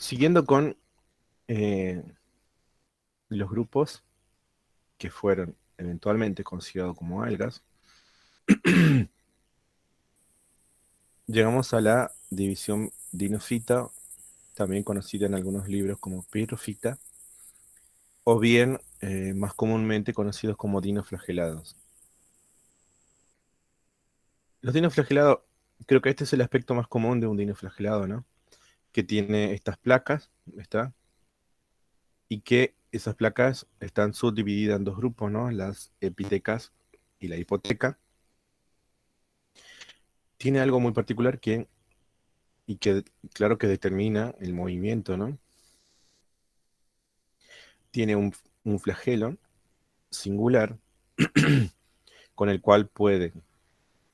Siguiendo con eh, los grupos que fueron eventualmente considerados como algas, llegamos a la división dinofita, también conocida en algunos libros como pirofita, o bien más comúnmente conocidos como dinoflagelados. Los dinoflagelados, creo que este es el aspecto más común de un dinoflagelado, ¿no? Que tiene estas placas, ¿está? Y que esas placas están subdivididas en dos grupos, ¿no? Las epitecas y la hipoteca. Tiene algo muy particular que claro que determina el movimiento, ¿no? Tiene un flagelo singular con el cual puede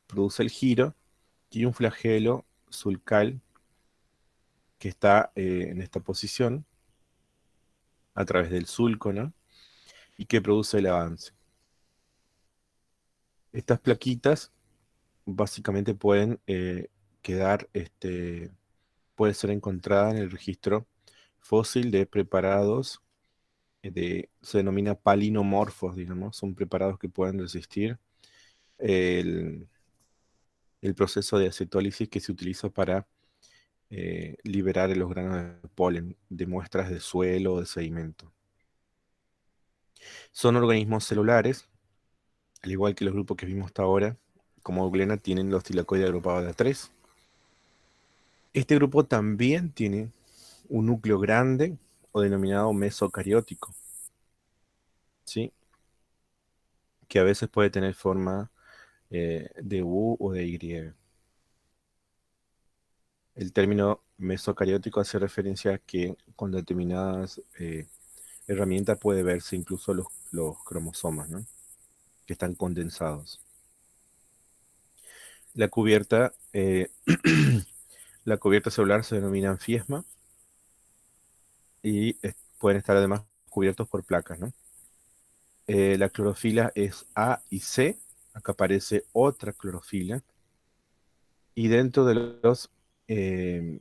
producir el giro y un flagelo sulcal que está en esta posición a través del sulco, ¿no? Y que produce el avance. Estas plaquitas básicamente pueden quedar, puede ser encontrada en el registro fósil de preparados se denomina palinomorfos, digamos, son preparados que pueden resistir el, el proceso de acetólisis que se utiliza para liberar los granos de polen de muestras de suelo o de sedimento. Son organismos celulares, al igual que los grupos que vimos hasta ahora, como Euglena, tienen los tilacoides agrupados de a tres. Este grupo también tiene un núcleo grande o denominado mesocariótico, ¿sí? Que a veces puede tener forma de U o de Y. El término mesocariótico hace referencia a que con determinadas herramientas puede verse incluso los cromosomas, ¿no? Que están condensados. La cubierta, la cubierta celular se denomina anfiesma y pueden estar además cubiertos por placas, ¿no? La clorofila es A y C. Acá aparece otra clorofila. Y dentro de eh,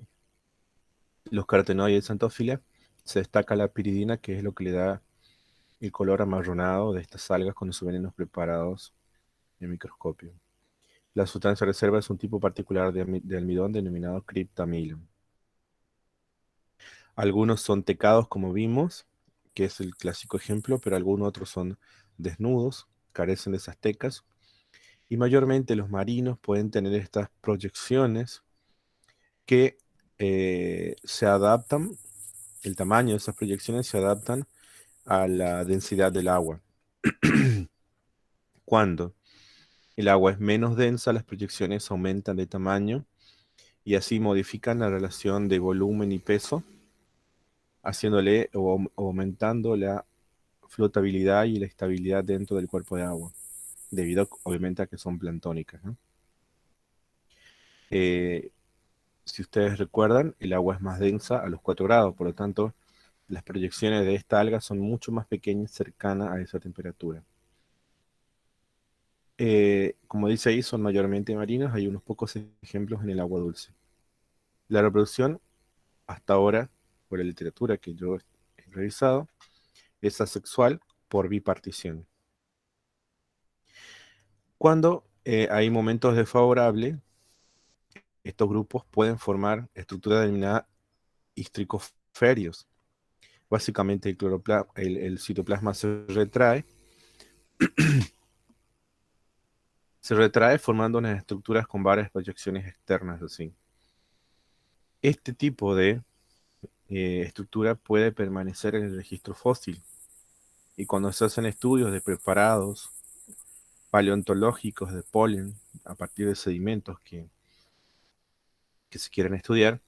los carotenoides de xantófila se destaca la piridina, que es lo que le da el color amarronado de estas algas cuando se ven en los preparados en microscopio. La sustancia reserva es un tipo particular de almidón denominado criptamilo. Algunos son tecados, como vimos, que es el clásico ejemplo, pero algunos otros son desnudos, carecen de esas tecas, y mayormente los marinos pueden tener estas proyecciones que se adaptan, el tamaño de esas proyecciones se adaptan a la densidad del agua. Cuando el agua es menos densa, las proyecciones aumentan de tamaño y así modifican la relación de volumen y peso, haciéndole o aumentando la flotabilidad y la estabilidad dentro del cuerpo de agua, debido obviamente a que son planctónicas, ¿no? Eh, si ustedes recuerdan, el agua es más densa a los 4 grados, por lo tanto, las proyecciones de esta alga son mucho más pequeñas cercanas a esa temperatura. Como dice ahí, son mayormente marinos, hay unos pocos ejemplos en el agua dulce. La reproducción, hasta ahora, por la literatura que yo he revisado, es asexual por bipartición. Cuando hay momentos desfavorables, estos grupos pueden formar estructuras denominadas histricoferios. Básicamente el citoplasma se retrae formando unas estructuras con varias proyecciones externas así. Este tipo de estructura puede permanecer en el registro fósil y cuando se hacen estudios de preparados paleontológicos de polen a partir de sedimentos que se quieren estudiar,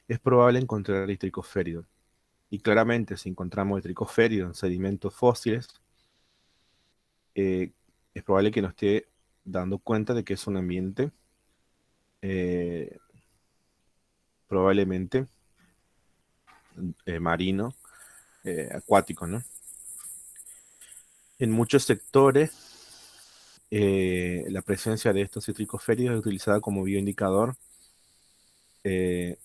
es probable encontrar triticoféridos. Y claramente, si encontramos triticoféridos en sedimentos fósiles, eh, es probable que nos esté dando cuenta de que es un ambiente eh, probablemente marino, acuático, ¿no? En muchos sectores, la presencia de estos citricoféridos es utilizada como bioindicador eh,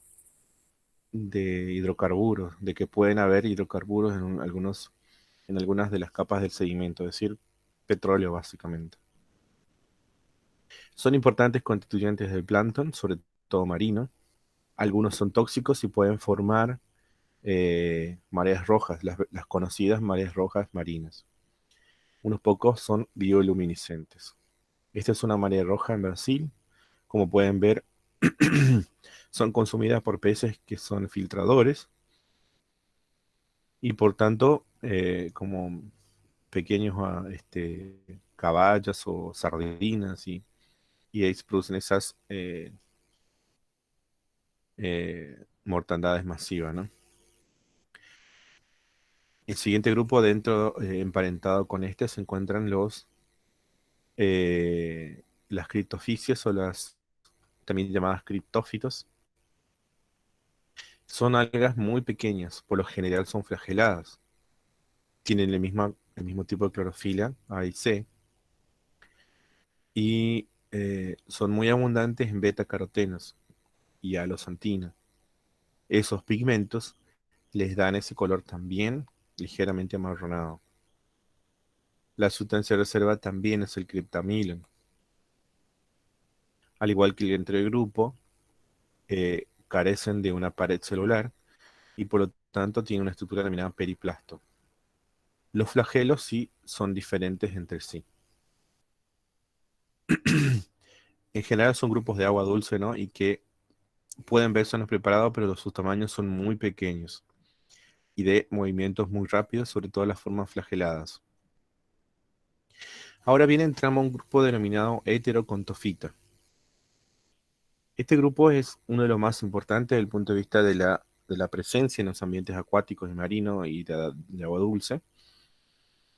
de hidrocarburos, de que pueden haber hidrocarburos en algunas de las capas del sedimento, es decir, petróleo básicamente. Son importantes constituyentes del plancton, sobre todo marino. Algunos son tóxicos y pueden formar mareas rojas, las conocidas mareas rojas marinas. Unos pocos son bioluminiscentes. Esta es una marea roja en Brasil. Como pueden ver, son consumidas por peces que son filtradores y por tanto, como pequeños caballas o sardinas y ahí se producen esas mortandades masivas, ¿no? El siguiente grupo dentro, emparentado con este, se encuentran las criptofisias o las también llamadas criptófitos. Son algas muy pequeñas, por lo general son flageladas. Tienen el mismo tipo de clorofila, A y C, y son muy abundantes en beta-carotenos y alosantina. Esos pigmentos les dan ese color también ligeramente amarronado. La sustancia de reserva también es el criptamilon. Al igual que el entre el grupo, carecen de una pared celular y por lo tanto tienen una estructura denominada periplasto. Los flagelos sí son diferentes entre sí. En general son grupos de agua dulce, ¿no? Y que pueden verse en los preparados, pero sus tamaños son muy pequeños y de movimientos muy rápidos, sobre todo las formas flageladas. Ahora bien, entramos a un grupo denominado heterocontofita. Este grupo es uno de los más importantes desde el punto de vista de la presencia en los ambientes acuáticos y marinos y de agua dulce.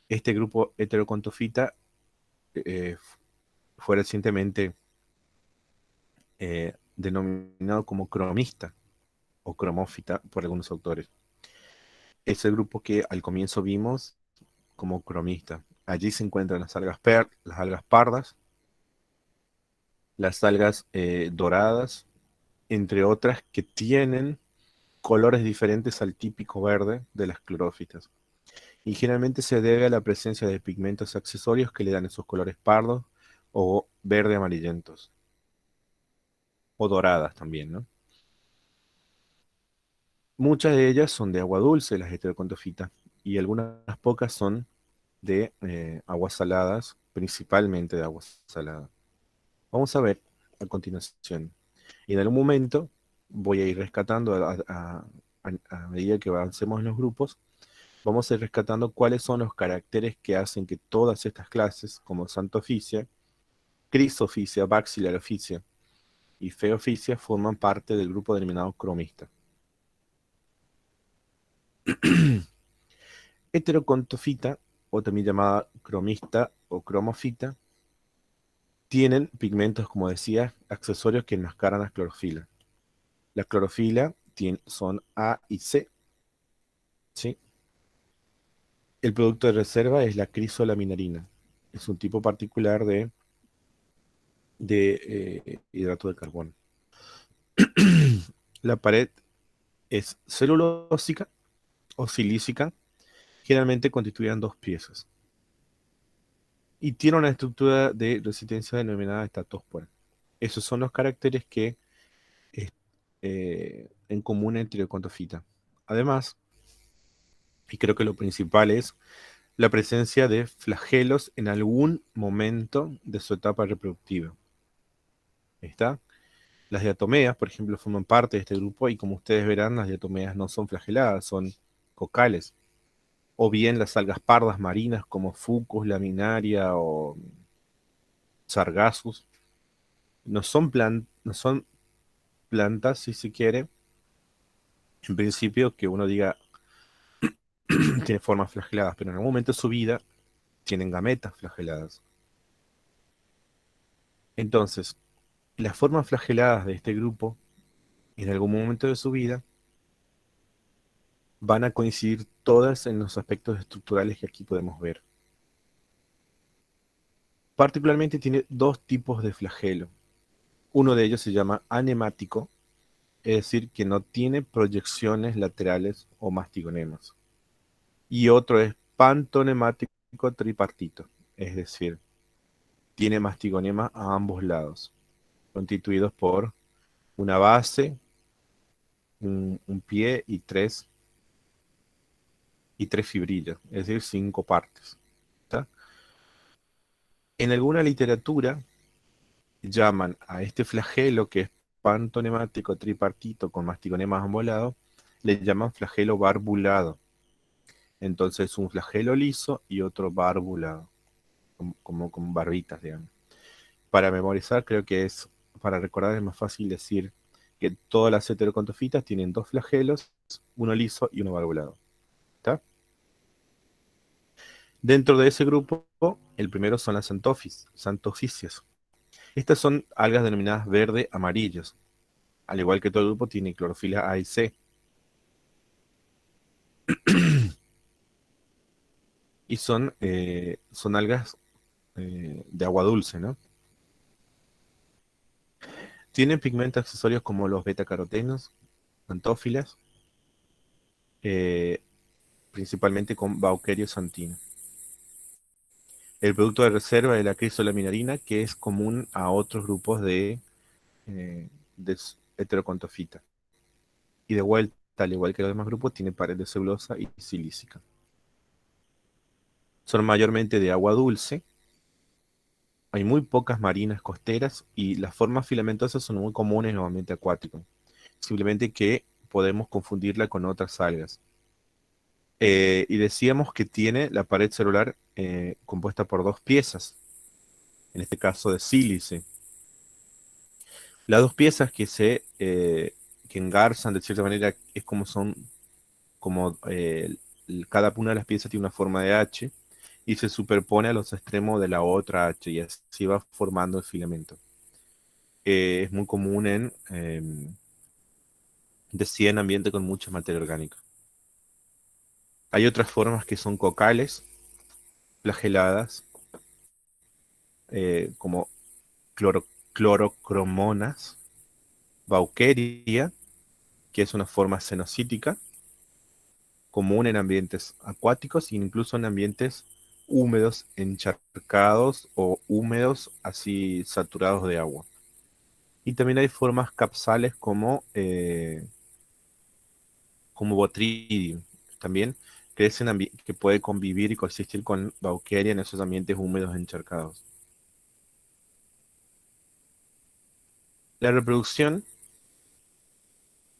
Este grupo heterocontofita eh, fue recientemente denominado como cromista o cromófita por algunos autores. Es el grupo que al comienzo vimos como cromista. Allí se encuentran las algas pardas, las algas doradas, entre otras que tienen colores diferentes al típico verde de las clorófitas. Y generalmente se debe a la presencia de pigmentos accesorios que le dan esos colores pardos o verde amarillentos, o doradas también, ¿no? Muchas de ellas son de agua dulce, las heterocontofitas, y algunas pocas son de aguas saladas, principalmente de aguas saladas. Vamos a ver a continuación. Y en algún momento voy a ir rescatando a medida que avancemos en los grupos, vamos a ir rescatando cuáles son los caracteres que hacen que todas estas clases, como Santoficia, Crisoficia, Baxilaroficia y Feoficia, forman parte del grupo denominado cromista. Heterocontofita, o también llamada cromista o cromofita, tienen pigmentos, como decía, accesorios que enmascaran la clorofila. La clorofila son A y C, ¿sí? El producto de reserva es la crisolaminarina. Es un tipo particular de hidrato de carbono. La pared es celulósica o silícica, generalmente constituida en dos piezas. Y tiene una estructura de resistencia denominada estatóspora. Esos son los caracteres que es en común entre contofita. Además, y creo que lo principal es la presencia de flagelos en algún momento de su etapa reproductiva. ¿Está? Las diatomeas, por ejemplo, forman parte de este grupo y como ustedes verán, las diatomeas no son flageladas, son cocales. O bien las algas pardas marinas como Fucus laminaria o Sargassum, no son plantas, si se quiere, en principio que uno diga tiene formas flageladas, pero en algún momento de su vida tienen gametas flageladas. Entonces, las formas flageladas de este grupo, en algún momento de su vida, van a coincidir todas en los aspectos estructurales que aquí podemos ver. Particularmente tiene dos tipos de flagelo. Uno de ellos se llama anemático, es decir, que no tiene proyecciones laterales o mastigonemas. Y otro es pantonemático tripartito, es decir, tiene mastigonemas a ambos lados, constituidos por una base, un pie y tres fibrillas, es decir, 5 partes. ¿Está? En alguna literatura llaman a este flagelo, que es pantonemático tripartito con mastigonemas a ambos lados, le llaman flagelo barbulado. Entonces, un flagelo liso y otro barbulado, como con barbitas, digamos. Para memorizar, creo que para recordar es más fácil decir que todas las heterocontofitas tienen 2 flagelos, uno liso y uno barbulado. ¿Está? Dentro de ese grupo, el primero son las xanthophysias. Estas son algas denominadas verde-amarillas. Al igual que todo el grupo, tiene clorofila A y C. Y son algas de agua dulce, ¿no? Tienen pigmentos accesorios como los betacarotenos, antófilas, eh, principalmente con Baukerio santino. El producto de reserva es la crisolaminarina, que es común a otros grupos eh, de heterocontofita. Y de vuelta, al igual que los demás grupos, tiene pared de celulosa y silícica. Son mayormente de agua dulce. Hay muy pocas marinas costeras y las formas filamentosas son muy comunes en el ambiente acuático. Simplemente que podemos confundirla con otras algas. Y decíamos que tiene la pared celular compuesta por 2 piezas, en este caso de sílice. Las 2 piezas que engarzan de cierta manera es cada una de las piezas tiene una forma de H y se superpone a los extremos de la otra H y así va formando el filamento. Es muy común decía, en ambiente con mucha materia orgánica. Hay otras formas que son cocales, flageladas, como cloro- clorocromonas, Baukeria, que es una forma cenocítica, común en ambientes acuáticos e incluso en ambientes húmedos, encharcados o húmedos así saturados de agua. Y también hay formas capsales como Botridium, también que puede convivir y coexistir con Baukeria en esos ambientes húmedos encharcados. La reproducción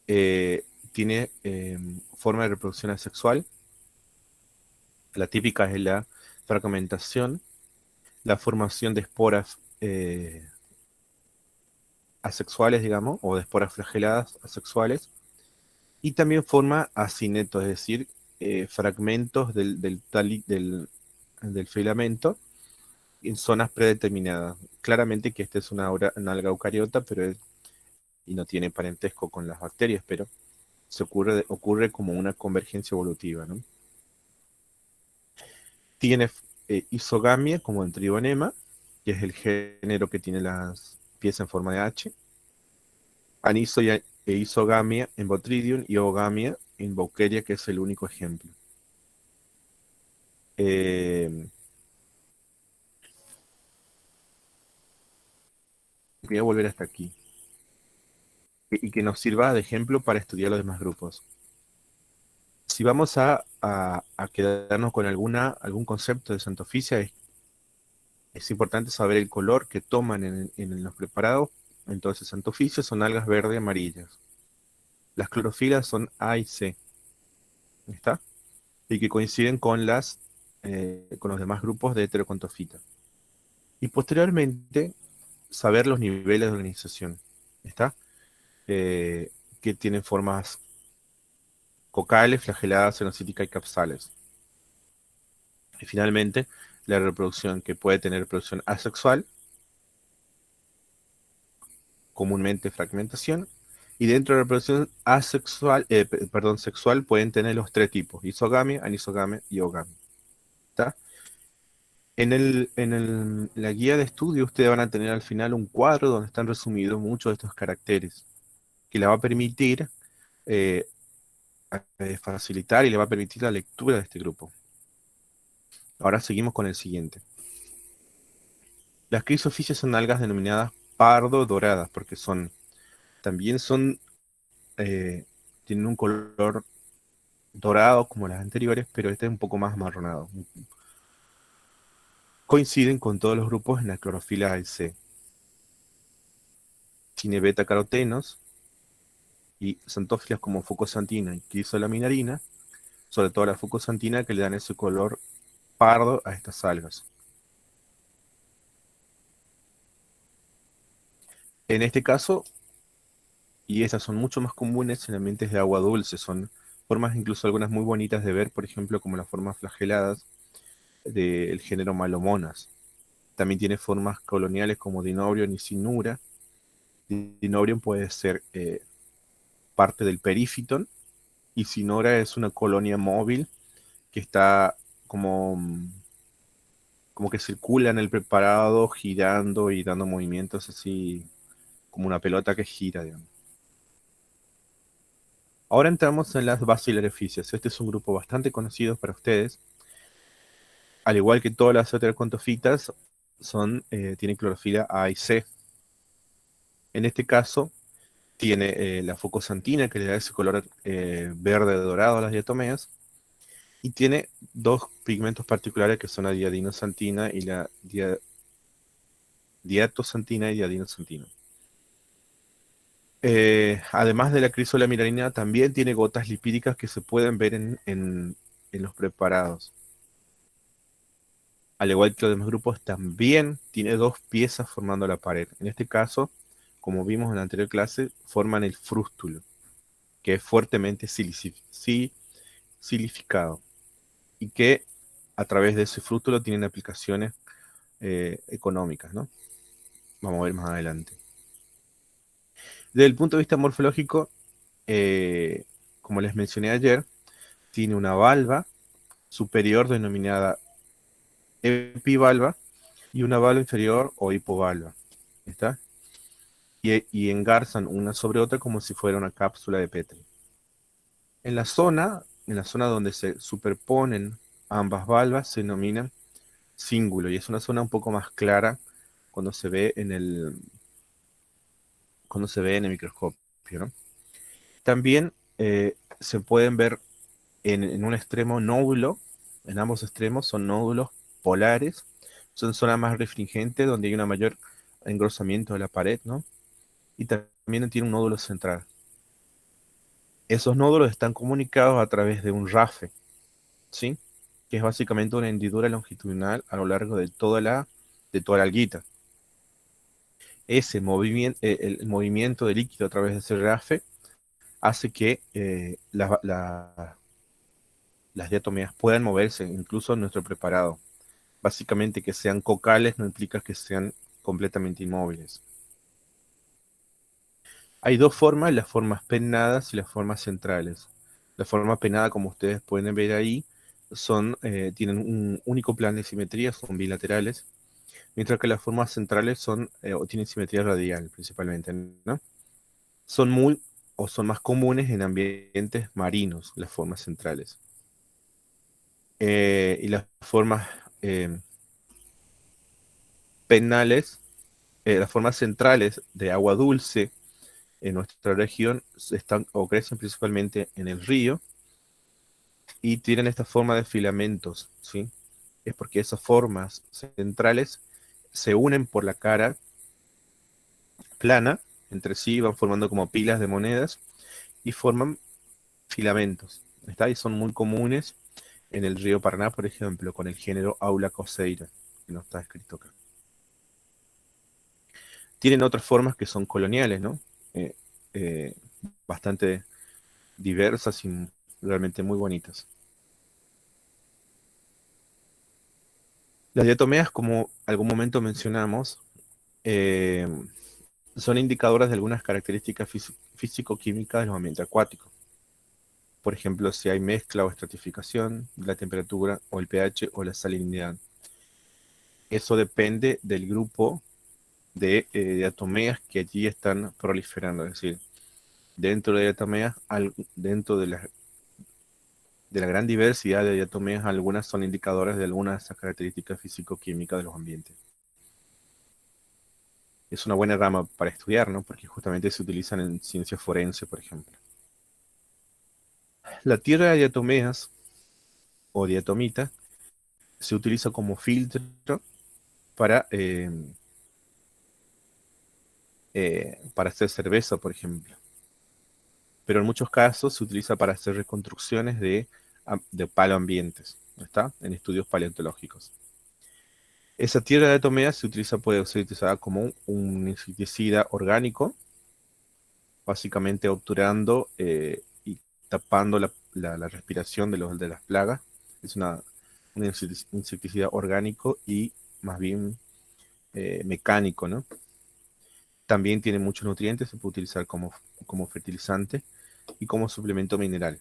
tiene forma de reproducción asexual. La típica es la fragmentación, la formación de esporas asexuales, digamos, o de esporas flageladas asexuales, y también forma acineto, es decir, fragmentos del filamento en zonas predeterminadas. Claramente que esta es una alga eucariota, y no tiene parentesco con las bacterias, pero ocurre como una convergencia evolutiva, ¿no? Tiene isogamia como en Tribonema, que es el género que tiene las piezas en forma de H, e isogamia en Botridium y oogamia en Baukeria, que es el único ejemplo. Eh, Voy a volver hasta aquí y que nos sirva de ejemplo para estudiar los demás grupos. Si vamos a quedarnos con algún concepto de Santoficia, es importante saber el color que toman en los preparados. Entonces, Santoficia son algas verde amarillas. Las clorofilas son A y C, ¿está? Y que coinciden con los demás grupos de heterocontofita. Y posteriormente, saber los niveles de organización, ¿está? Eh, que tienen formas cocales, flageladas, cenocíticas y capsales. Y finalmente, la reproducción, que puede tener reproducción asexual, comúnmente fragmentación, y dentro de la reproducción sexual pueden tener los 3 tipos: isogamia, anisogamia y oogamia. ¿Está? La guía de estudio ustedes van a tener al final un cuadro donde están resumidos muchos de estos caracteres. que le va a permitir eh, facilitar y le va a permitir la lectura de este grupo. Ahora seguimos con el siguiente. Las crisofilias son algas denominadas pardo-doradas porque también eh, tienen un color dorado como las anteriores, pero este es un poco más marronado. Coinciden con todos los grupos en la clorofila A y C. Tiene beta-carotenos y xantófilas como fucosantina y crisolaminarina, sobre todo la fucosantina, que le dan ese color pardo a estas algas. En este caso, y estas son mucho más comunes en ambientes de agua dulce, son formas incluso algunas muy bonitas de ver, por ejemplo, como las formas flageladas del género Malomonas. También tiene formas coloniales como Dinobrium y Sinura. Dinobrium puede ser parte del perífiton y Sinura es una colonia móvil que está como, como que circula en el preparado, girando y dando movimientos así como una pelota que gira, digamos. Ahora entramos en las basilarefisias. Este es un grupo bastante conocido para ustedes. Al igual que todas las otras contofitas, tienen clorofila A y C. En este caso, tiene la fucosantina que le da ese color verde dorado a las diatomeas. Y tiene dos pigmentos particulares que son la diadinosantina y la diatosantina y diadinosantina. Además de la crisolamirarina, también tiene gotas lipídicas que se pueden ver en los preparados. Al igual que los demás grupos, también tiene dos piezas formando la pared. En este caso, como vimos en la anterior clase, forman el frústulo, que es fuertemente silificado y que a través de ese frústulo tienen aplicaciones económicas, ¿no? Vamos a ver más adelante. Desde el punto de vista morfológico, eh, como les mencioné ayer, tiene una valva superior denominada epivalva y una valva inferior o hipovalva. ¿Está? Y engarzan una sobre otra como si fuera una cápsula de Petri. En la zona donde se superponen ambas valvas se denomina cíngulo y es una zona un poco más clara cuando se ve en el microscopio, ¿no? También se pueden ver en un extremo nódulo, en ambos extremos son nódulos polares, son zonas más restringentes donde hay un mayor engrosamiento de la pared, ¿no? Y también tiene un nódulo central. Esos nódulos están comunicados a través de un rafe, ¿sí? Que es básicamente una hendidura longitudinal a lo largo de toda la alguita. Ese movimiento, el movimiento de líquido a través de ese rafe hace que las diatomeas puedan moverse, incluso en nuestro preparado. Básicamente que sean cocales no implica que sean completamente inmóviles. Hay dos formas, las formas pennadas y las formas centrales. La forma pennada, como ustedes pueden ver ahí, tienen un único plano de simetría, son bilaterales, mientras que las formas centrales o tienen simetría radial principalmente, ¿no? Son muy o son más comunes en ambientes marinos, las formas centrales. Y las formas eh, pennales, las formas centrales de agua dulce en nuestra región están o crecen principalmente en el río y tienen esta forma de filamentos, ¿sí? Es porque esas formas centrales se unen por la cara plana entre sí, van formando como pilas de monedas y forman filamentos, ¿está? Y son muy comunes en el río Paraná, por ejemplo, con el género Aulacoseira, que no está escrito acá. Tienen otras formas que son coloniales, ¿no? Eh, eh, Bastante diversas y realmente muy bonitas. Las diatomeas, como algún momento mencionamos, eh, son indicadoras de algunas características físico-químicas de los ambientes acuáticos. Por ejemplo, si hay mezcla o estratificación, la temperatura o el pH o la salinidad. Eso depende del grupo de diatomeas que allí están proliferando. Es decir, Dentro de diatomeas, dentro de la gran diversidad de diatomeas, algunas son indicadores de algunas de esas características físico-químicas de los ambientes. Es una buena rama para estudiar, ¿no? Porque justamente se utilizan en ciencia forense, por ejemplo. La tierra de diatomeas o diatomita se utiliza como filtro para, para hacer cerveza, por ejemplo. Pero en muchos casos se utiliza para hacer reconstrucciones de paloambientes, ¿no está? En estudios paleontológicos. Esa tierra de diatomea puede ser utilizada como un insecticida orgánico, básicamente obturando y tapando la respiración de las plagas. Es un insecticida orgánico y más bien mecánico, ¿no? También tiene muchos nutrientes, se puede utilizar como fertilizante y como suplemento mineral.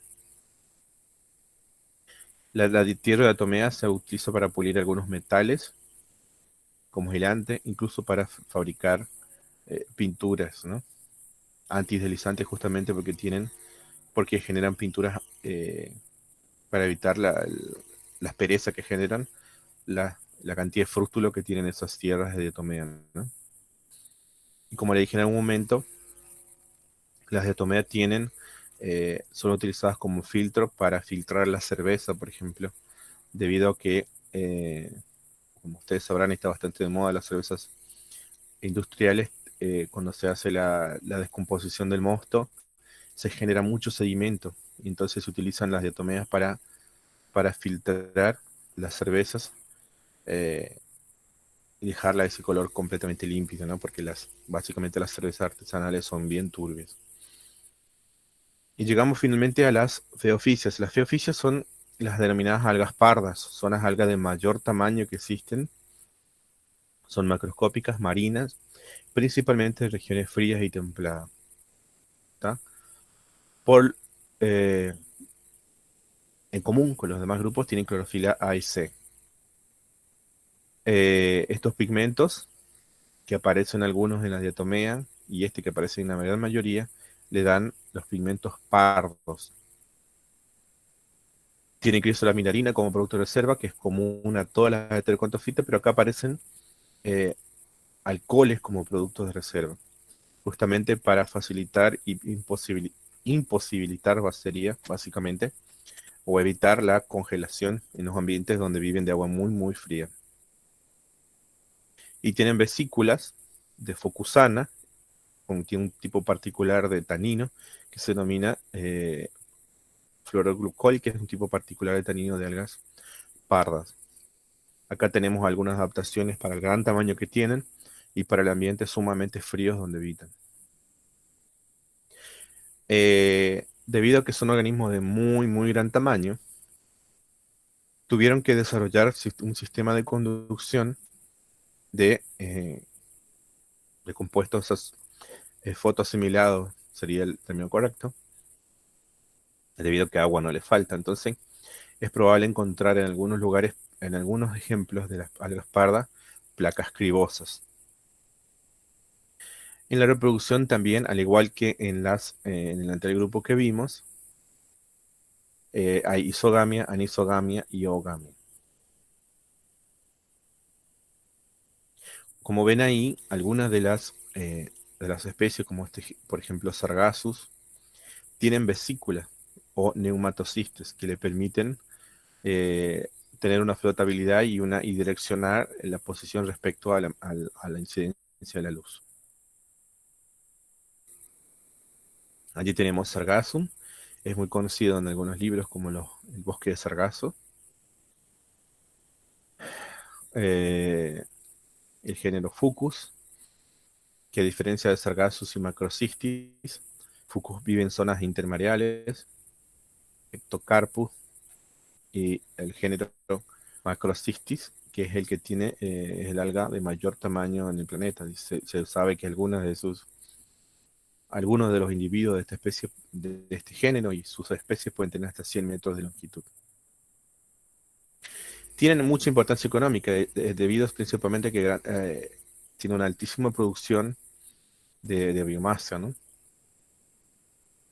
La tierra de atomea se utiliza para pulir algunos metales como aislante, incluso para fabricar pinturas, ¿no? Antideslizantes justamente porque generan pinturas para evitar la aspereza que generan la cantidad de frúctulo que tienen esas tierras de diatomea, ¿no? Y como le dije en algún momento, las diatomeas son utilizadas como filtro para filtrar la cerveza, por ejemplo, debido a que, como ustedes sabrán, está bastante de moda las cervezas industriales. Cuando se hace la descomposición del mosto, se genera mucho sedimento, y entonces se utilizan las diatomeas para filtrar las cervezas eh, y dejarla de ese color completamente límpido, ¿no? Porque básicamente las cervezas artesanales son bien turbias. Y llegamos finalmente a las feoficias. Las feoficias son las denominadas algas pardas, son las algas de mayor tamaño que existen, son macroscópicas, marinas, principalmente en regiones frías y templadas. ¿Tá? Por, eh, en común con los demás grupos tienen clorofila A y C. Estos pigmentos, que aparecen algunos en la diatomea y este que aparece en la gran mayoría, le dan los pigmentos pardos. Tiene crisolamina como producto de reserva, que es común a todas las heterocontofitas, pero acá aparecen eh, alcoholes como productos de reserva, justamente para facilitar y imposibilitar sería, básicamente, o evitar la congelación en los ambientes donde viven de agua muy, muy fría. Y tienen vesículas de focusana, tiene un tipo particular de tanino que se denomina fluoroglucol, que es un tipo particular de tanino de algas pardas. Acá tenemos algunas adaptaciones para el gran tamaño que tienen y para el ambiente sumamente fríos donde habitan. Debido a que son organismos de muy, muy gran tamaño, tuvieron que desarrollar un sistema de conducción de compuestos fotoasimilados, sería el término correcto, debido a que agua no le falta. Entonces, es probable encontrar en algunos lugares, en algunos ejemplos de las algas pardas, placas cribosas. En la reproducción también, al igual que en el anterior grupo que vimos, hay isogamia, anisogamia y oogamia. Como ven ahí, algunas de las especies, como por ejemplo, Sargassum, tienen vesículas o neumatocistes que le permiten eh, tener una flotabilidad y direccionar la posición respecto a la incidencia de la luz. Allí tenemos Sargassum, es muy conocido en algunos libros como el bosque de Sargasso. Eh, el género Fucus, que a diferencia de Sargassus y Macrocystis, Fucus vive en zonas intermareales, Ectocarpus, y el género Macrocystis, que es el que tiene es el alga de mayor tamaño en el planeta. Se sabe que algunos de los individuos de esta especie, de este género y sus especies pueden tener hasta 100 metros de longitud. Tienen mucha importancia económica, debido principalmente a que tiene una altísima producción de biomasa, ¿no?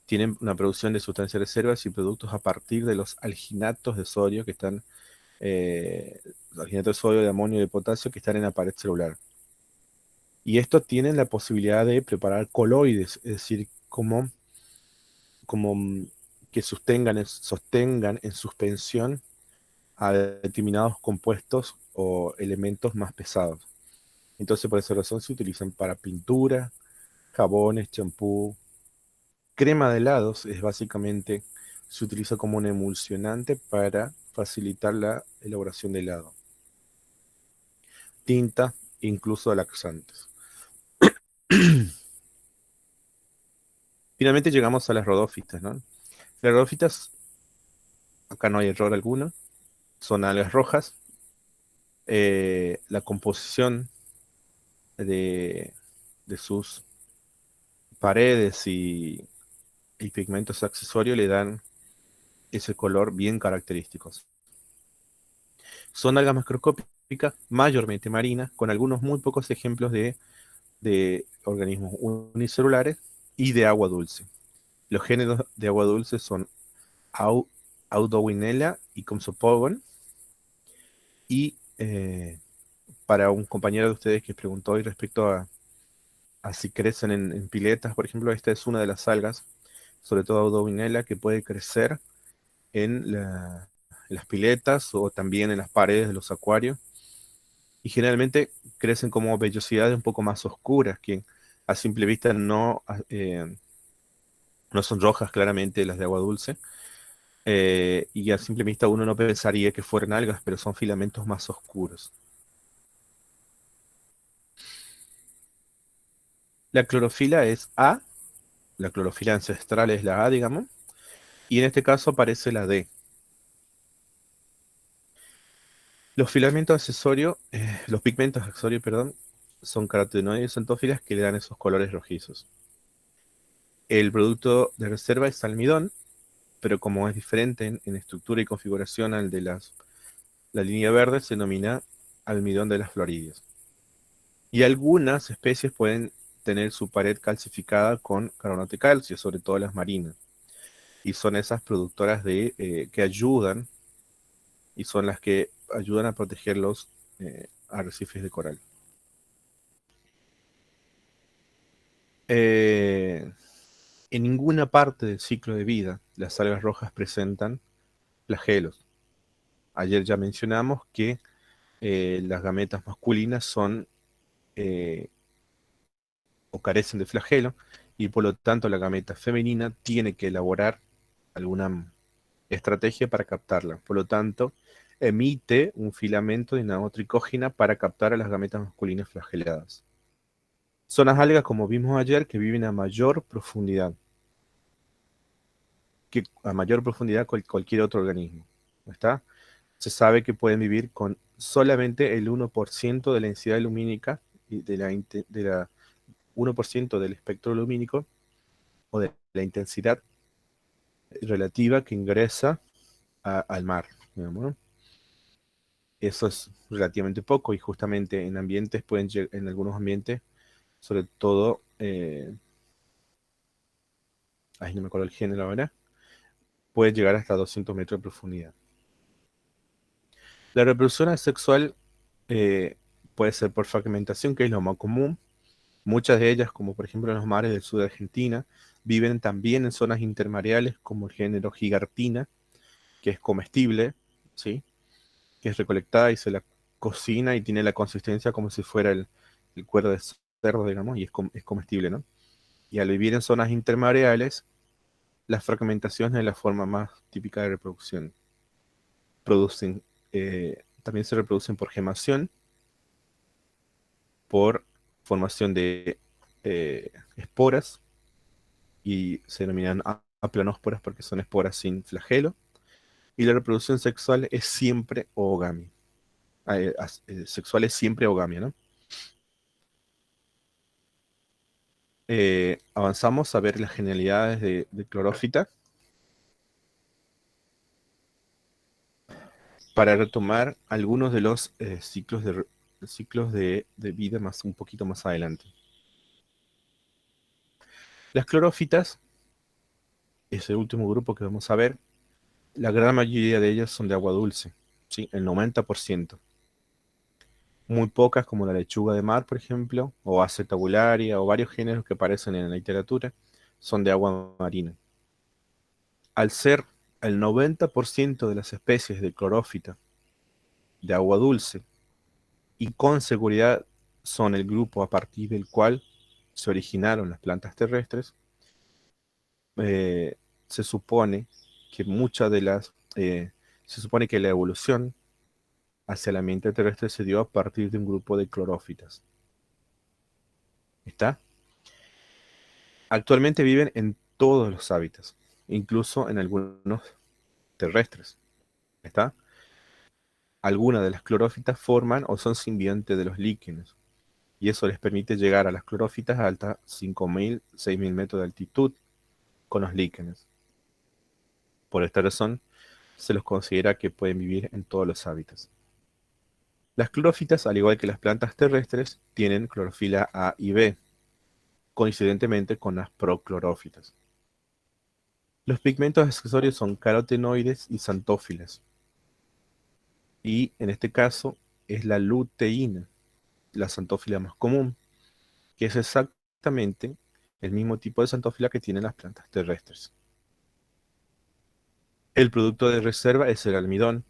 tienen una producción de sustancias reservas y productos a partir de los alginatos de sodio que están, los alginatos de sodio, de amonio y de potasio que están en la pared celular. Y estos tienen la posibilidad de preparar coloides, es decir, como que sostengan en suspensión a determinados compuestos o elementos más pesados. Entonces, por esa razón se utilizan para pintura, jabones, champú, crema de helados, es básicamente, se utiliza como un emulsionante para facilitar la elaboración de helado. Tinta, incluso laxantes. Finalmente llegamos a las rodófitas, ¿no? Las rodófitas, acá no hay error alguno, son algas rojas. La composición de, de sus paredes y pigmentos accesorios le dan ese color bien característico. Son algas macroscópicas, mayormente marinas, con algunos muy pocos ejemplos de organismos unicelulares y de agua dulce. Los géneros de agua dulce son Audowinella y Compsognathus. Y para un compañero de ustedes que preguntó hoy respecto a si crecen en piletas, por ejemplo, esta es una de las algas, sobre todo Audowinella, que puede crecer en las piletas o también en las paredes de los acuarios. Y generalmente crecen como vellosidades un poco más oscuras, que a simple vista no son rojas claramente las de agua dulce. Y a simple vista uno no pensaría que fueran algas, pero son filamentos más oscuros. La clorofila es A, la clorofila ancestral es la A, digamos, y en este caso aparece la D. Los filamentos accesorios, los pigmentos accesorios, perdón, son carotenoides xantófilas que le dan esos colores rojizos. El producto de reserva es almidón, pero como es diferente en estructura y configuración al de la línea verde, se denomina almidón de las floridis. Y algunas especies pueden tener su pared calcificada con carbonato de calcio, sobre todo las marinas. Y son esas productoras que ayudan, y son las que ayudan a proteger los arrecifes de coral. Eh, en ninguna parte del ciclo de vida las algas rojas presentan flagelos. Ayer ya mencionamos que las gametas masculinas son eh, o carecen de flagelo y por lo tanto la gameta femenina tiene que elaborar alguna estrategia para captarla. Por lo tanto, emite un filamento de nanotricógena para captar a las gametas masculinas flageladas. Son las algas, como vimos ayer, que viven a mayor profundidad que cualquier otro organismo. ¿No está? Se sabe que pueden vivir con solamente el 1% de la densidad lumínica y de la 1% del espectro lumínico o de la intensidad relativa que ingresa al mar, digamos, ¿no? Eso es relativamente poco y justamente en ambientes en algunos ambientes, sobre todo, ahí no me acuerdo el género ahora, puede llegar hasta 200 metros de profundidad. La reproducción asexual eh, puede ser por fragmentación, que es lo más común. Muchas de ellas, como por ejemplo en los mares del sur de Argentina, viven también en zonas intermareales como el género Gigartina, que es comestible, ¿sí? Que es recolectada y se la cocina y tiene la consistencia como si fuera el cuero de cerdo, digamos, y es comestible, ¿no? Y al vivir en zonas intermareales, la fragmentación es la forma más típica de reproducción. También se reproducen por gemación, por formación de esporas, y se denominan aplanósporas porque son esporas sin flagelo. Y la reproducción sexual es siempre oogamia. Sexual es siempre oogamia, ¿no? Avanzamos a ver las generalidades de clorófita para retomar algunos de los ciclos de vida un poquito más adelante. Las clorófitas ese último grupo que vamos a ver, la gran mayoría de ellas son de agua dulce, ¿sí? El 90%. Muy pocas, como la lechuga de mar, por ejemplo, o Acetobularia, o varios géneros que aparecen en la literatura, son de agua marina. Al ser el 90% de las especies de clorófita de agua dulce, y con seguridad son el grupo a partir del cual se originaron las plantas terrestres, eh, se supone que muchas de las, se supone que la evolución hacia el ambiente terrestre se dio a partir de un grupo de clorófitas. ¿Está? Actualmente viven en todos los hábitats, incluso en algunos terrestres. ¿Está? Algunas de las clorófitas forman o son simbiontes de los líquenes, y eso les permite llegar a las clorófitas a hasta 5.000, 6.000 metros de altitud con los líquenes. Por esta razón, se los considera que pueden vivir en todos los hábitats. Las clorófitas, al igual que las plantas terrestres, tienen clorofila A y B, coincidentemente con las proclorófitas. Los pigmentos accesorios son carotenoides y xantófilas, y en este caso es la luteína, la xantófila más común, que es exactamente el mismo tipo de xantófila que tienen las plantas terrestres. El producto de reserva es el almidón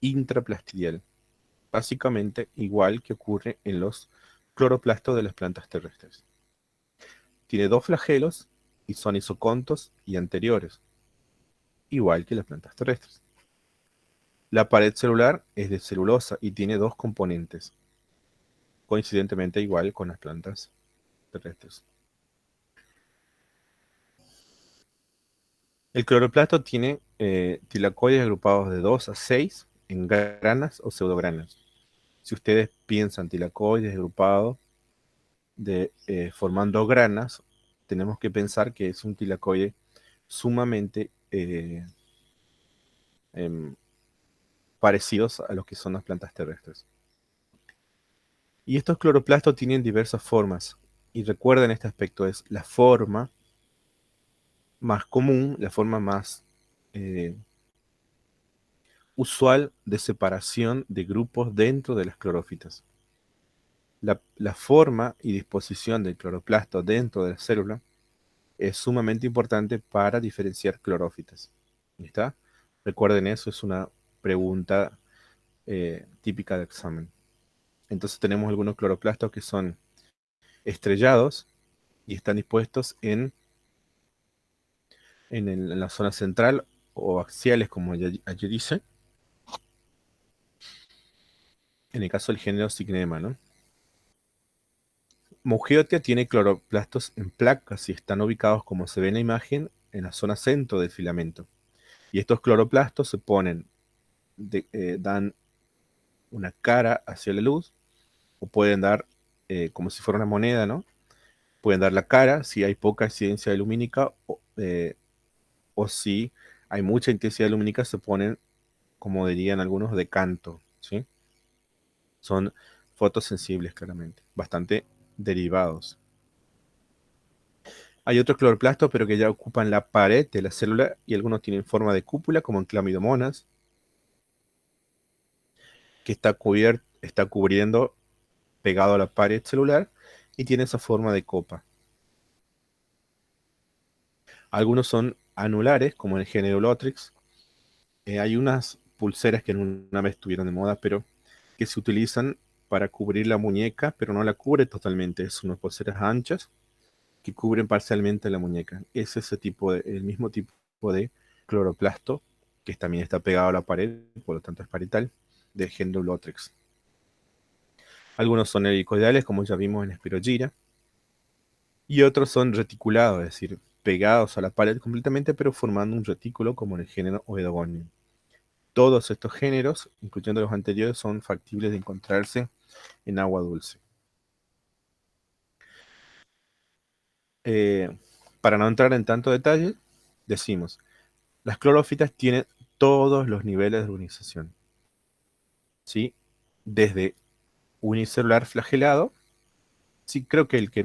intraplastidial, básicamente igual que ocurre en los cloroplastos de las plantas terrestres. Tiene dos flagelos y son isocontos y anteriores, igual que las plantas terrestres. La pared celular es de celulosa y tiene dos componentes, coincidentemente igual con las plantas terrestres. El cloroplasto tiene tilacoides agrupados de 2 a 6 en granas o pseudogranas. Si ustedes piensan tilacoides agrupados formando granas, tenemos que pensar que es un tilacoide sumamente em, parecidos a los que son las plantas terrestres. Y estos cloroplastos tienen diversas formas. Y recuerden este aspecto, es la forma más común, la forma más eh, usual de separación de grupos dentro de las clorófitas. La forma y disposición del cloroplasto dentro de la célula es sumamente importante para diferenciar clorófitas. ¿Está? Recuerden eso, es una pregunta típica de examen. Entonces tenemos algunos cloroplastos que son estrellados y están dispuestos en la zona central o axiales, como allí dice, en el caso del género Cycnema, ¿no? Mugiotia tiene cloroplastos en placas y están ubicados, como se ve en la imagen, en la zona centro del filamento. Y estos cloroplastos se ponen, dan una cara hacia la luz, o pueden dar como si fuera una moneda, ¿no? Pueden dar la cara si hay poca incidencia lumínica, o si hay mucha intensidad lumínica, se ponen, como dirían algunos, de canto, ¿sí? Son fotosensibles, claramente, bastante derivados. Hay otros cloroplastos, pero que ya ocupan la pared de la célula, y algunos tienen forma de cúpula, como en clamidomonas, que está cubriendo pegado a la pared celular y tiene esa forma de copa. Algunos son anulares, como en el género Lotrix. Hay unas pulseras que en una vez estuvieron de moda, pero que se utilizan para cubrir la muñeca, pero no la cubre totalmente. Son unas pulseras anchas que cubren parcialmente la muñeca. Es ese tipo el mismo tipo de cloroplasto, que también está pegado a la pared, por lo tanto es parietal, del género Lotrix. Algunos son helicoidales, como ya vimos en Spirogyra, y otros son reticulados, es decir, pegados a la pared completamente, pero formando un retículo, como en el género Oedogonium. Todos estos géneros, incluyendo los anteriores, son factibles de encontrarse en agua dulce. Eh, para no entrar en tanto detalle, decimos, las clorófitas tienen todos los niveles de organización, ¿sí? Desde unicelular flagelado, sí, creo que el que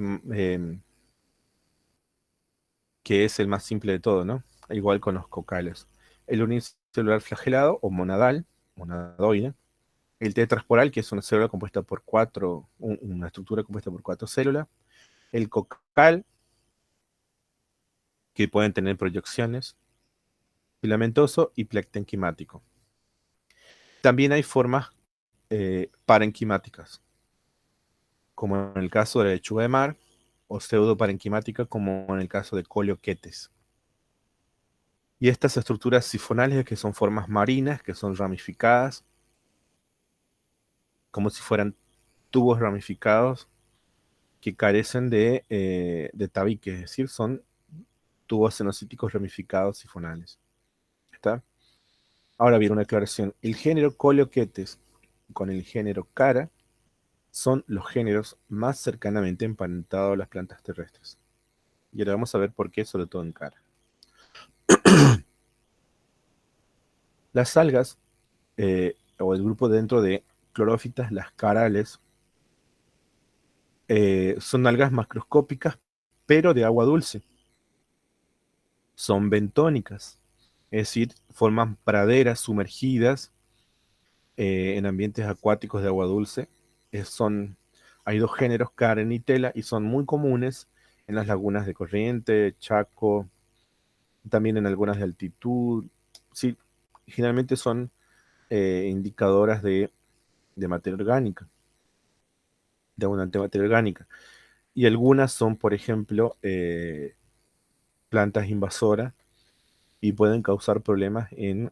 que es el más simple de todo, ¿no? Igual con los cocales. El unicelular flagelado o monadal, monadoide. El tetrasporal, que es una célula compuesta por una estructura compuesta por 4 células. El cocal, que pueden tener proyecciones. Filamentoso y planctonquimático. También hay formas parenquimáticas, como en el caso de la lechuga de mar, o pseudoparenquimática, como en el caso de Coleoquetes. Y estas estructuras sifonales, que son formas marinas, que son ramificadas, como si fueran tubos ramificados que carecen de tabique, es decir, son tubos cenocíticos ramificados sifonales. ¿Está? Ahora bien, una aclaración. El género Coleoquetes con el género Cara son los géneros más cercanamente emparentados a las plantas terrestres. Y ahora vamos a ver por qué, sobre todo en Cara. Las algas, o el grupo dentro de clorófitas, las carales, son algas macroscópicas, pero de agua dulce. Son bentónicas, es decir, forman praderas sumergidas en ambientes acuáticos de agua dulce. Hay dos géneros, Karen y Tela, y son muy comunes en las lagunas de corriente, Chaco, también en algunas de altitud. Sí, generalmente son indicadoras de materia orgánica, de abundante materia orgánica. Y algunas son, por ejemplo, plantas invasoras y pueden causar problemas en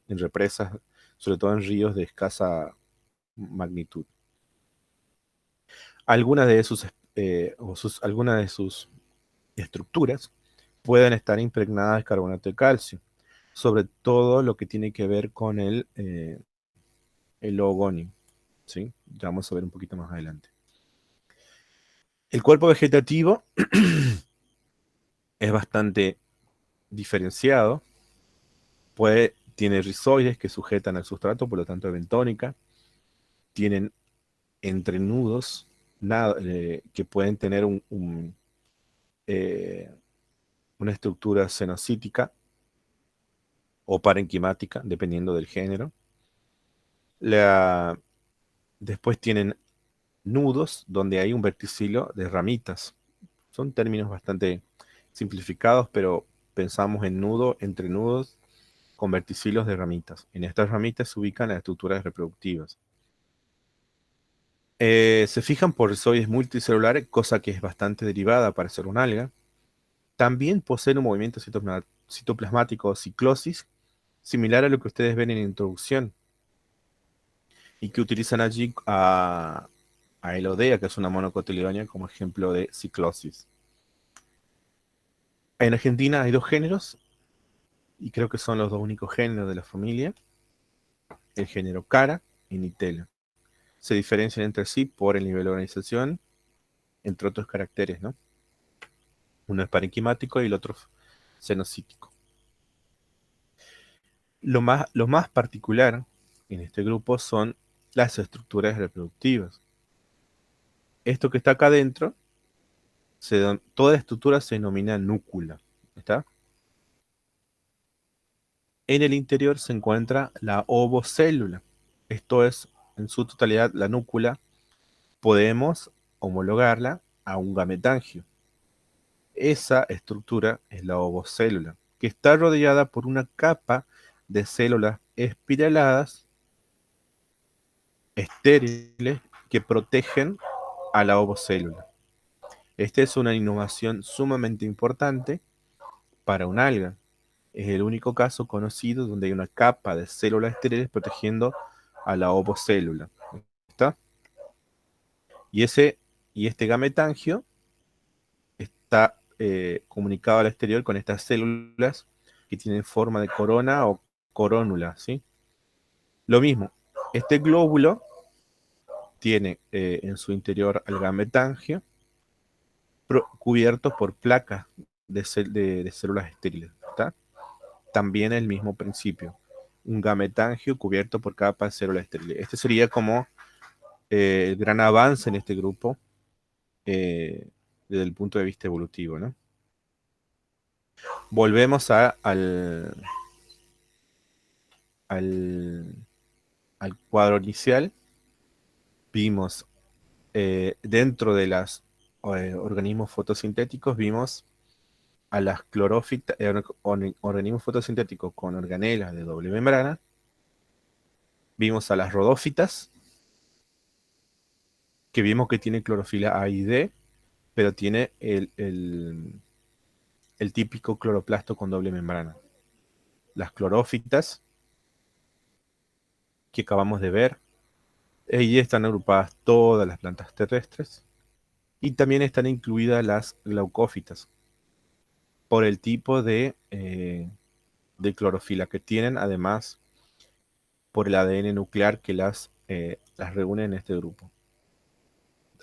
represas, sobre todo en ríos de escasa magnitud. Algunas de sus estructuras pueden estar impregnadas de carbonato de calcio, sobre todo lo que tiene que ver con el oogonio, ¿sí? Ya vamos a ver un poquito más adelante. El cuerpo vegetativo es bastante diferenciado. Tiene rizoides que sujetan al sustrato, por lo tanto es bentónica. Tienen entrenudos que pueden tener eh, una estructura cenocítica o parenquimática, dependiendo del género. La, Después tienen nudos, donde hay un verticilo de ramitas. Son términos bastante simplificados, pero pensamos en nudo, entre nudos, con verticilos de ramitas. En estas ramitas se ubican las estructuras reproductivas. Se fijan por rizoides multicelulares, cosa que es bastante derivada para ser un alga. También poseen un movimiento citoplasmático o ciclosis, similar a lo que ustedes ven en la introducción, y que utilizan allí a Elodea, que es una monocotiledónea, como ejemplo de ciclosis. En Argentina hay dos géneros, y creo que son los dos únicos géneros de la familia, el género Cara y Nitela. Se diferencian entre sí por el nivel de organización, entre otros caracteres, ¿no? Uno es parenquimático y el otro cenocítico. Lo más particular en este grupo son las estructuras reproductivas. Esto que está acá adentro, toda la estructura se denomina núcula. ¿Está? En el interior se encuentra la ovocélula. Esto es, en su totalidad, la núcula. Podemos homologarla a un gametangio. Esa estructura es la ovocélula, que está rodeada por una capa de células espiraladas, estériles, que protegen a la ovocélula. Esta es una innovación sumamente importante para un alga. Es el único caso conocido donde hay una capa de células estériles protegiendo a la ovocélula. ¿Está? Y, y este gametangio está comunicado al exterior con estas células que tienen forma de corona o corónula, ¿sí? Lo mismo, este glóbulo tiene en su interior al gametangio cubierto por placas de células estériles, ¿está? También el mismo principio, un gametangio cubierto por capas de células estériles. Este sería como el gran avance en este grupo desde el punto de vista evolutivo, ¿no? Volvemos al, al cuadro inicial. Vimos dentro de los organismos fotosintéticos, vimos a las clorófitas, organismos fotosintéticos con organelas de doble membrana. Vimos a las rodófitas, que vimos que tiene clorofila A y D, pero tiene el típico cloroplasto con doble membrana. Las clorófitas, que acabamos de ver, ahí están agrupadas todas las plantas terrestres y también están incluidas las glaucófitas por el tipo de clorofila que tienen, además por el ADN nuclear que las reúne en este grupo.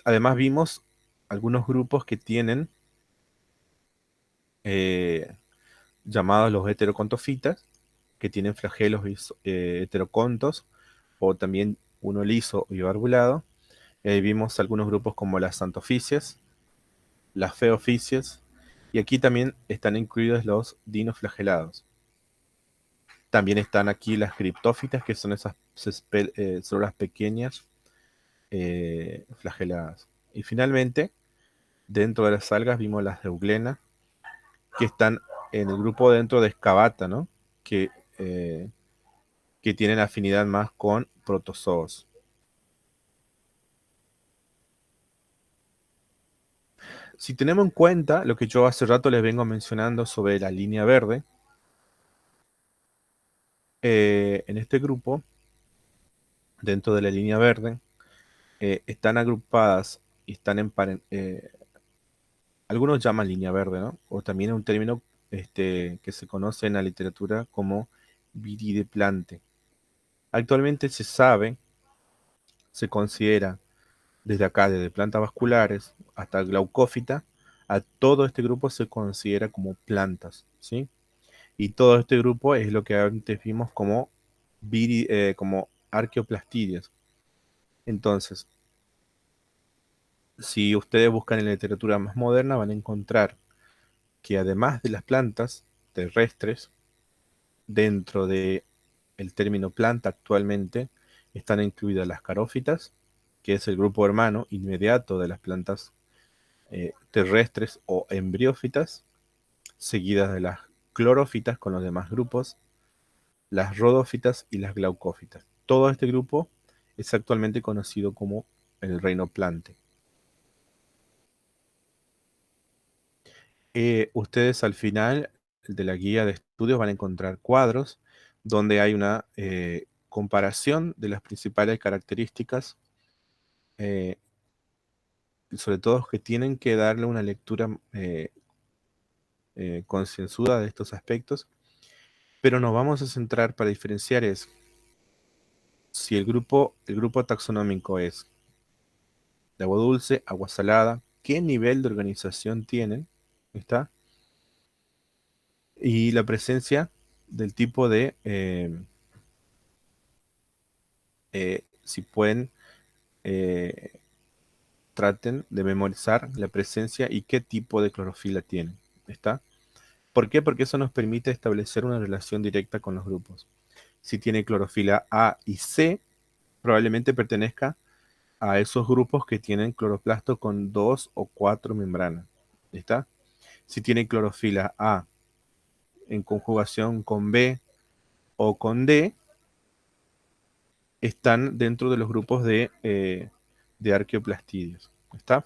Además vimos algunos grupos que tienen eh, llamados los heterocontofitas, que tienen flagelos heterocontos, o también uno liso y barbulado. Vimos algunos grupos como las xanthophysias, las feoficias, y aquí también están incluidos los dinoflagelados. También están aquí las criptófitas, que son esas células pequeñas flageladas. Y finalmente, dentro de las algas vimos las euglenas, que están en el grupo dentro de Scavata, ¿no? Que, eh, que tienen afinidad más con protozoos. Si tenemos en cuenta lo que yo hace rato les vengo mencionando sobre la línea verde, en este grupo, dentro de la línea verde, están agrupadas y están algunos llaman línea verde, ¿no? O también es un término que se conoce en la literatura como virideplante. Actualmente se sabe, se considera desde acá, desde plantas vasculares hasta glaucófita, a todo este grupo se considera como plantas, ¿sí? Y todo este grupo es lo que antes vimos como, como arqueoplastidias. Entonces, si ustedes buscan en la literatura más moderna, van a encontrar que además de las plantas terrestres, dentro de el término planta actualmente están incluidas las carófitas, que es el grupo hermano inmediato de las plantas terrestres o embriófitas, seguidas de las clorófitas con los demás grupos, las rodófitas y las glaucófitas. Todo este grupo es actualmente conocido como el reino plante. Ustedes al final de la guía de estudios van a encontrar cuadros donde hay una comparación de las principales características, eh, sobre todo que tienen que darle una lectura concienzuda de estos aspectos, pero nos vamos a centrar para diferenciar es si el grupo taxonómico es de agua dulce, agua salada, qué nivel de organización tienen, ¿está? Y la presencia del tipo de, si pueden, eh, traten de memorizar la presencia y qué tipo de clorofila tienen, ¿está? ¿Por qué? Porque eso nos permite establecer una relación directa con los grupos. Si tiene clorofila A y C, probablemente pertenezca a esos grupos que tienen cloroplasto con dos o cuatro membranas, ¿está? Si tiene clorofila A en conjugación con B o con D, están dentro de los grupos de arqueoplastidios. ¿Está?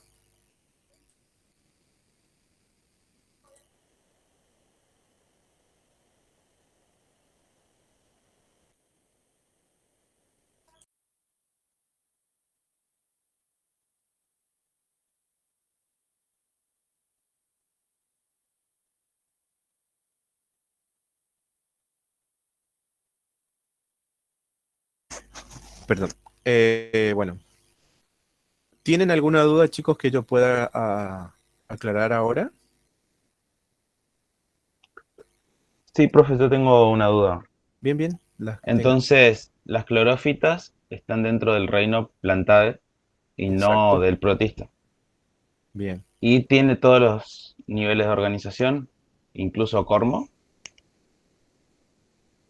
Perdón. Bueno, ¿tienen alguna duda, chicos, que yo pueda aclarar ahora? Sí, profe, yo tengo una duda. Bien, bien, las que tengan. Entonces, las clorófitas están dentro del reino Plantade y no Exacto. del protista. Bien. Y tiene todos los niveles de organización, incluso cormo.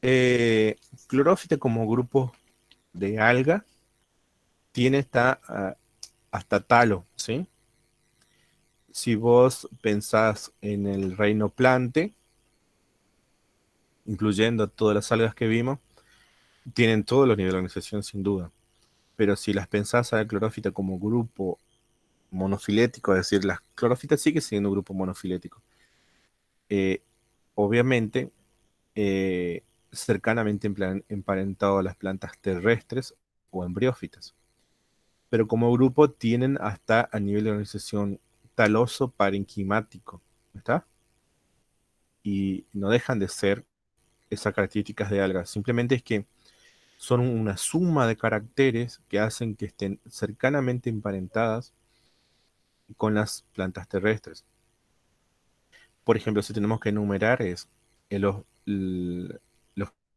Eh, Clorófita como grupo de alga tiene hasta talo, ¿sí? Si vos pensás en el reino plante, incluyendo todas las algas que vimos, tienen todos los niveles de organización sin duda. Pero si las pensás a la clorófita como grupo monofilético, es decir, las clorofitas sigue siendo un grupo monofilético. Eh, Obviamente, cercanamente emparentado a las plantas terrestres o embriófitas. Pero como grupo tienen hasta a nivel de organización taloso parenquimático, ¿está? Y no dejan de ser esas características de algas. Simplemente es que son una suma de caracteres que hacen que estén cercanamente emparentadas con las plantas terrestres. Por ejemplo, si tenemos que enumerar es los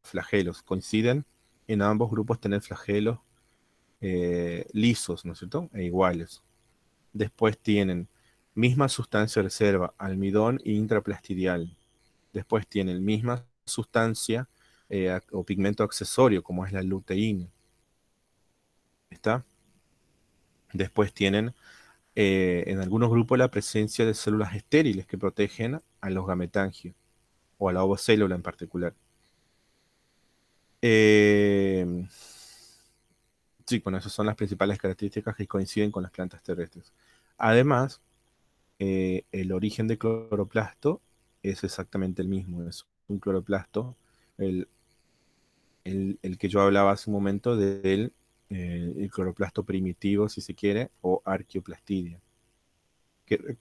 flagelos. Coinciden en ambos grupos tener flagelos lisos, ¿no es cierto? E iguales. Después tienen misma sustancia de reserva, almidón e intraplastidial. Después tienen misma sustancia o pigmento accesorio, como es la luteína. ¿Está? Después tienen en algunos grupos la presencia de células estériles que protegen a los gametangios o a la ovocélula en particular. Eh, sí, bueno, esas son las principales características que coinciden con las plantas terrestres. Además, el origen de cloroplasto es exactamente el mismo, es un cloroplasto, el, el que yo hablaba hace un momento del el cloroplasto primitivo, si se quiere, o arqueoplastidia, que,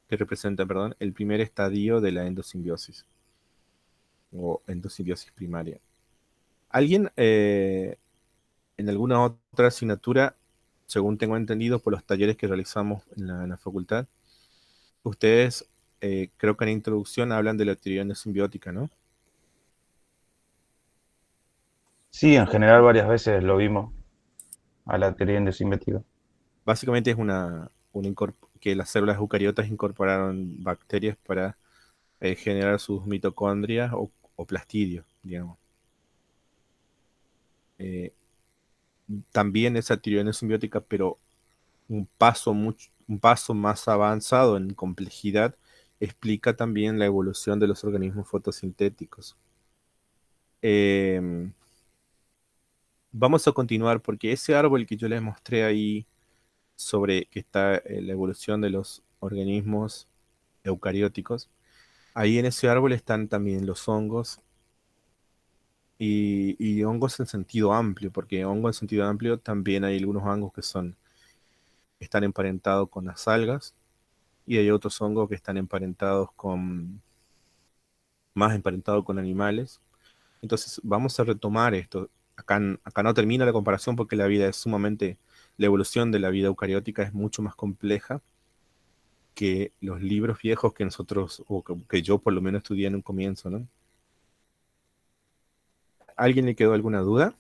que representa, perdón, el primer estadio de la endosimbiosis o endosimbiosis primaria. ¿Alguien en alguna otra asignatura, según tengo entendido por los talleres que realizamos en la facultad, ustedes creo que en la introducción hablan de la teoría endosimbiotica, ¿no? Sí, en general varias veces lo vimos a la teoría endosimbética. Básicamente es que las células eucariotas incorporaron bacterias para generar sus mitocondrias o plastidios, digamos. Eh, También esa teoría endosimbiotica, pero un paso más avanzado en complejidad, explica también la evolución de los organismos fotosintéticos. Eh, Vamos a continuar porque ese árbol que yo les mostré ahí sobre que está la evolución de los organismos eucarióticos, ahí en ese árbol están también los hongos y hongos en sentido amplio, porque hongos en sentido amplio también hay algunos hongos están emparentados con las algas y hay otros hongos que están más emparentados con animales. Entonces vamos a retomar esto. Acá no termina la comparación porque la evolución de la vida eucariótica es mucho más compleja que los libros viejos que nosotros, que yo por lo menos estudié en un comienzo, ¿no? ¿Alguien le quedó alguna duda?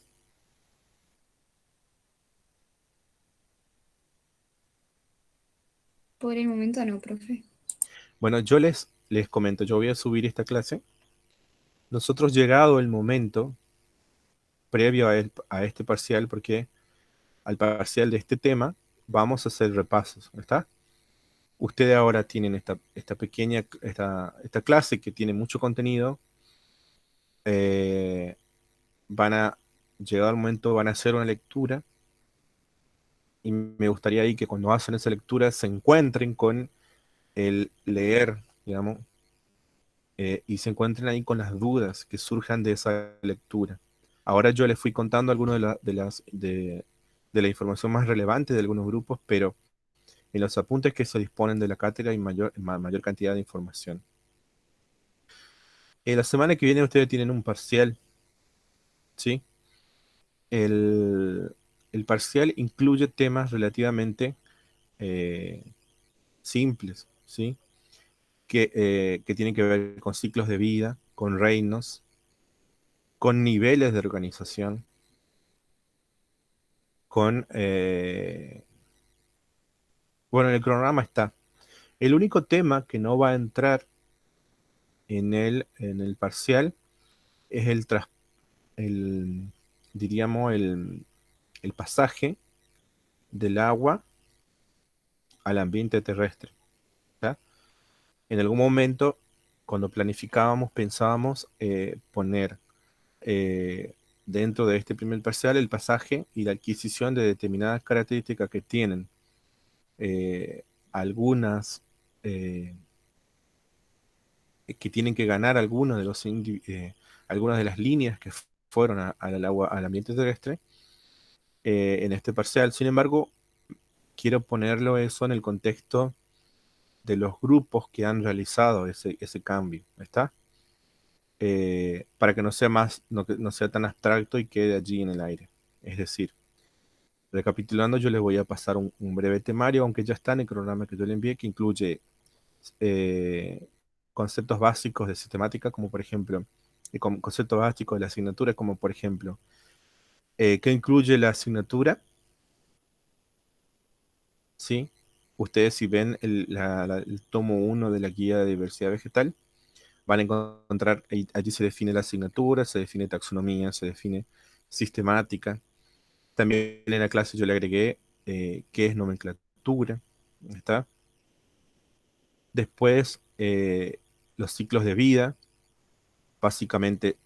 Por el momento no, profe. Bueno, les comento, yo voy a subir esta clase. Nosotros llegado el momento previo a este parcial, porque al parcial de este tema vamos a hacer repasos, ¿está? Ustedes ahora tienen esta clase que tiene mucho contenido. eh, Van a, llegado el momento, van a hacer una lectura y me gustaría ahí que cuando hacen esa lectura se encuentren con el leer, digamos, y se encuentren ahí con las dudas que surjan de esa lectura. Ahora yo les fui contando algunas de la información más relevante de algunos grupos, pero en los apuntes que se disponen de la cátedra hay mayor cantidad de información. La semana que viene ustedes tienen un parcial, ¿sí? El, el parcial incluye temas relativamente eh, simples, ¿sí? Que tienen que ver con ciclos de vida, con reinos, con niveles de organización, bueno, en el cronograma está. El único tema que no va a entrar en el parcial es el, diríamos, el pasaje del agua al ambiente terrestre. ¿Ya? En algún momento, cuando planificábamos, pensábamos poner eh, dentro de este primer parcial el pasaje y la adquisición de determinadas características que tienen eh, algunas, eh, que tienen que ganar algunas de las líneas que fueron al agua, al ambiente terrestre en este parcial. Sin embargo, quiero ponerlo eso en el contexto de los grupos que han realizado ese cambio, ¿está? Para que no sea no sea tan abstracto y quede allí en el aire. Es decir, recapitulando, yo les voy a pasar un breve temario, aunque ya está en el cronograma que yo le envié, que incluye eh, conceptos básicos de sistemática, como por ejemplo, conceptos básicos de la asignatura, como por ejemplo, ¿qué incluye la asignatura? ¿Sí? Ustedes si ven el tomo uno de la guía de diversidad vegetal, van a encontrar, allí se define la asignatura, se define taxonomía, se define sistemática. También en la clase yo le agregué qué es nomenclatura, ¿está? Después, los ciclos de vida, básicamente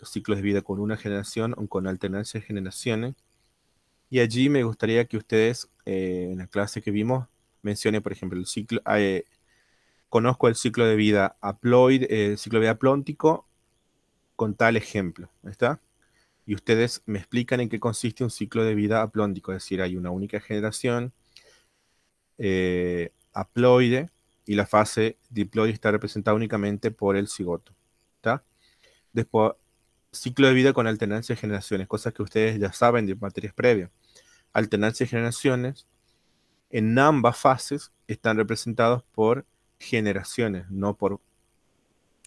ciclos de vida con una generación o con alternancia de generaciones. Y allí me gustaría que ustedes, en la clase que vimos, mencionen, por ejemplo, conozco el ciclo de vida haploide, el ciclo de vida plóntico con tal ejemplo, ¿está? Y ustedes me explican en qué consiste un ciclo de vida haplóntico, es decir, hay una única generación haploide y la fase diploide está representada únicamente por el cigoto, ¿está? Después, ciclo de vida con alternancia de generaciones, cosas que ustedes ya saben de materias previas. Alternancia de generaciones, en ambas fases están representados por generaciones, no por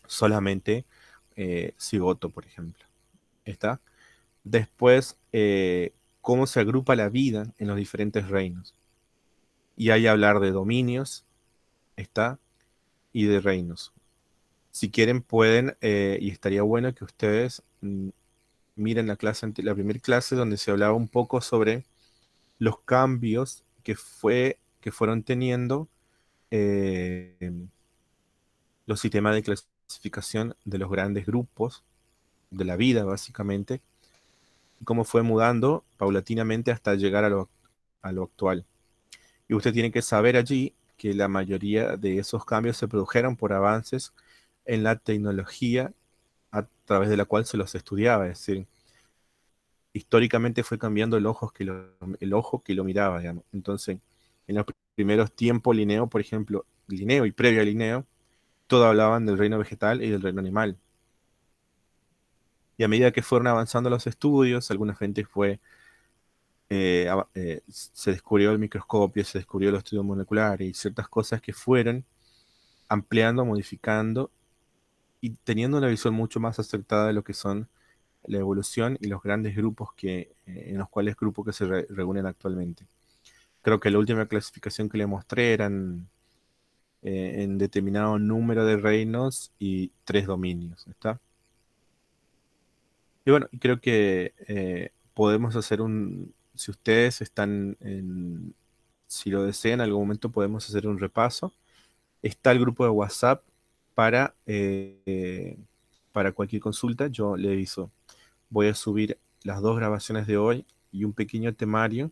solamente cigoto, por ejemplo. ¿Está? Después, cómo se agrupa la vida en los diferentes reinos. Y hay hablar de dominios, ¿está? Y de reinos. Si quieren, pueden, y estaría bueno que ustedes miren la primera clase donde se hablaba un poco sobre los cambios que fueron teniendo eh, los sistemas de clasificación de los grandes grupos de la vida, básicamente, y cómo fue mudando paulatinamente hasta llegar a lo actual. Y usted tiene que saber allí que la mayoría de esos cambios se produjeron por avances en la tecnología a través de la cual se los estudiaba, es decir, históricamente fue cambiando el ojo que lo miraba, digamos. Entonces, en los primeros tiempos, Linneo, por ejemplo, Linneo y previo a Linneo, todo hablaban del reino vegetal y del reino animal. Y a medida que fueron avanzando los estudios, alguna gente se descubrió el microscopio, se descubrió los estudios moleculares y ciertas cosas que fueron ampliando, modificando y teniendo una visión mucho más acertada de lo que son la evolución y los grandes grupos en los cuales grupos que se reúnen actualmente. Creo que la última clasificación que le mostré eran en determinado número de reinos y 3 dominios, ¿está? Y bueno, creo que podemos hacer si ustedes si lo desean, en algún momento podemos hacer un repaso. Está el grupo de WhatsApp para cualquier consulta. Yo le aviso, voy a subir las 2 grabaciones de hoy y un pequeño temario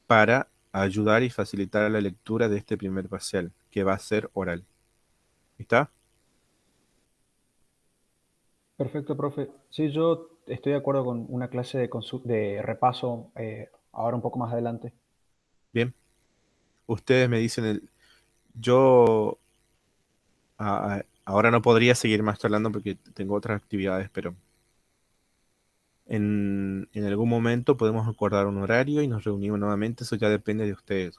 para ayudar y facilitar la lectura de este primer parcial, que va a ser oral. ¿Está? Perfecto, profe. Sí, yo estoy de acuerdo con una clase de repaso ahora un poco más adelante. Bien. Ustedes me dicen, yo ahora no podría seguir más charlando porque tengo otras actividades, pero en algún momento podemos acordar un horario y nos reunimos nuevamente, eso ya depende de ustedes.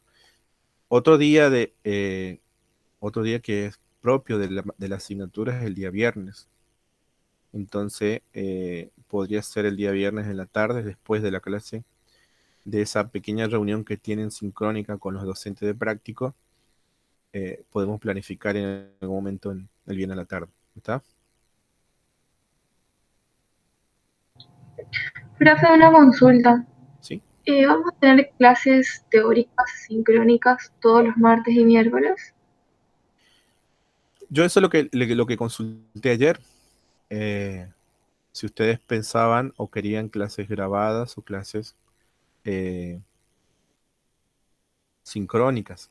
Otro día otro día que es propio de la asignatura es el día viernes. Entonces, podría ser el día viernes en la tarde, después de la clase, de esa pequeña reunión que tienen sincrónica con los docentes de práctico, podemos planificar en algún momento el viernes a la tarde. ¿Está? Profe, una consulta. ¿Sí? ¿Vamos a tener clases teóricas sincrónicas todos los martes y miércoles? Yo eso es lo que consulté ayer. Eh, si ustedes pensaban o querían clases grabadas o clases eh, sincrónicas.